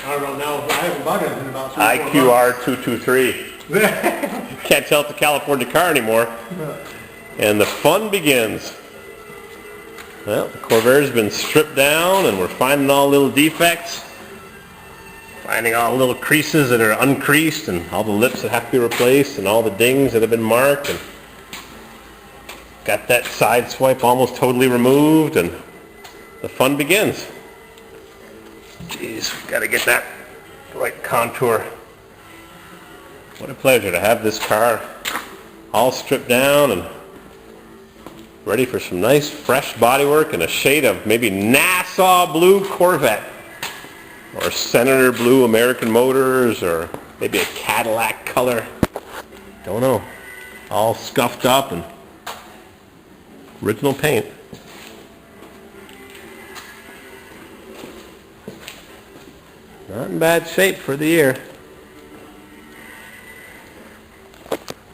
I don't know now. I haven't bought it in about 3 IQR 223. Can't tell it's a California car anymore. And the fun begins. Well, the Corvair's been stripped down and we're finding all little defects. Finding all the little creases that are uncreased and all the lips that have to be replaced and all the dings that have been marked. And got that side swipe almost totally removed and the fun begins. Jeez, got to get that right contour. What a pleasure to have this car all stripped down and ready for some nice fresh bodywork and a shade of maybe Nassau blue Corvette or Senator blue American Motors or maybe a Cadillac color. Don't know. All scuffed up and original paint. Not in bad shape for the year.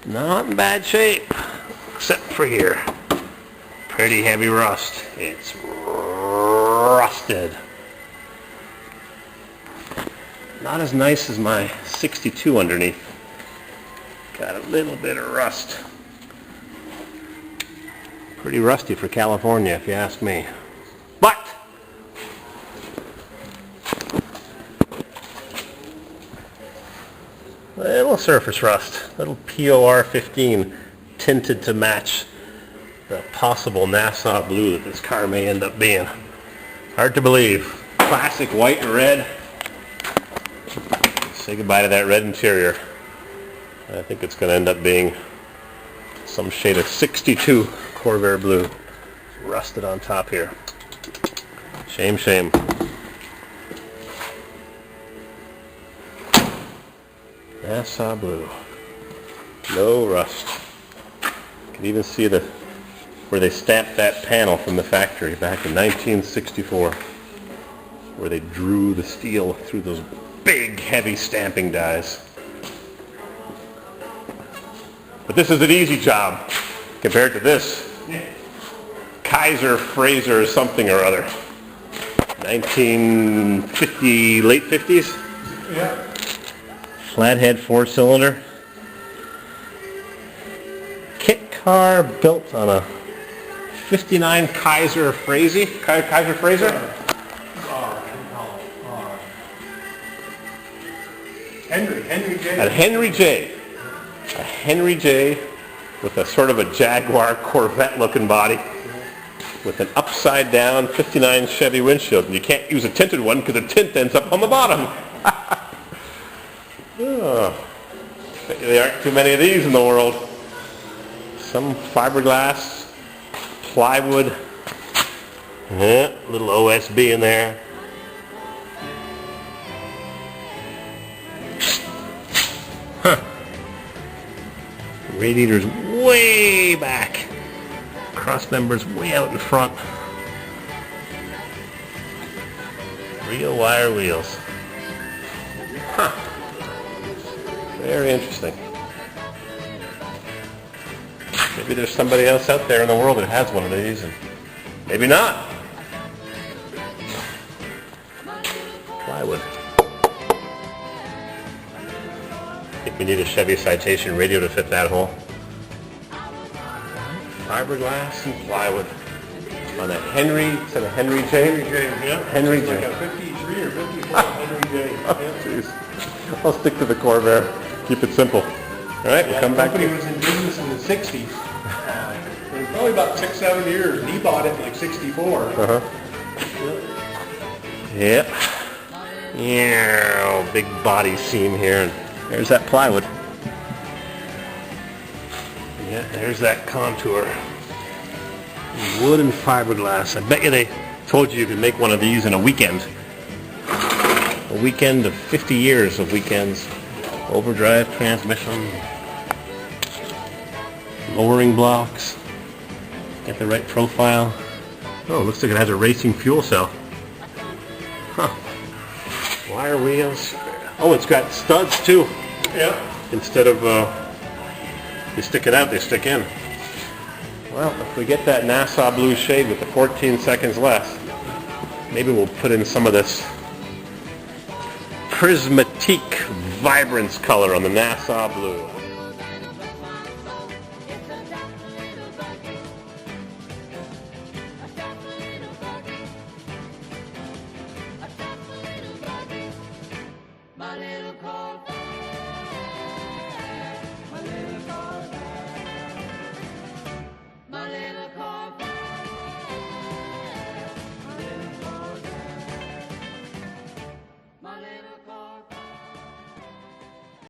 Not in bad shape, except for here. Pretty heavy rust. It's rusted. Not as nice as my 62 underneath. Got a little bit of rust. Pretty rusty for California, if you ask me. But a little surface rust, little POR 15 tinted to match the possible Nassau blue that this car may end up being. Hard to believe. Classic white and red. Say goodbye to that red interior. I think it's going to end up being some shade of 62 Corvair blue. Rusted on top here. Shame, shame. Nassau blue. No rust. You can even see where they stamped that panel from the factory back in 1964. Where they drew the steel through those big, heavy stamping dies. But this is an easy job compared to this. Kaiser Fraser something or other. 1950, late 50s? Yeah. Flathead 4-cylinder. Kit car built on a 59 Kaiser Fraser? Kaiser Fraser? Henry J. A Henry J. A Henry J. with a sort of a Jaguar Corvette looking body with an upside down 59 Chevy windshield. And you can't use a tinted one because the tint ends up on the bottom. Oh, bet you there aren't too many of these in the world. Some fiberglass, plywood, little OSB in there. Huh. Radiator's way back. Cross members way out in front. Real wire wheels. Huh. Very interesting. Maybe there's somebody else out there in the world that has one of these, and maybe not. Plywood. I think we need a Chevy Citation radio to fit that hole. Fiberglass and plywood. On a Henry, is that a Henry J? Henry J, yeah. Henry J. Like a 53 or 54 Henry J. Oh, jeez. I'll stick to the Corvair. Keep it simple. All right, we'll come back. The company was in business in the 60s. It was probably about 6-7 years, and he bought it in like 64. Uh-huh. Yep. Yeah, big body seam here, and there's that plywood. Yeah, there's that contour. Wood and fiberglass. I bet you they told you could make one of these in a weekend. A weekend of 50 years of weekends. Overdrive transmission. Lowering blocks. Get the right profile. Oh, looks like it has a racing fuel cell. Huh. Wire wheels. Oh, it's got studs too. Yeah. Instead of you stick it out, they stick in. Well, if we get that Nassau blue shade with the 14 seconds less, maybe we'll put in some of this prismatique vibrance color on the Nassau Blue.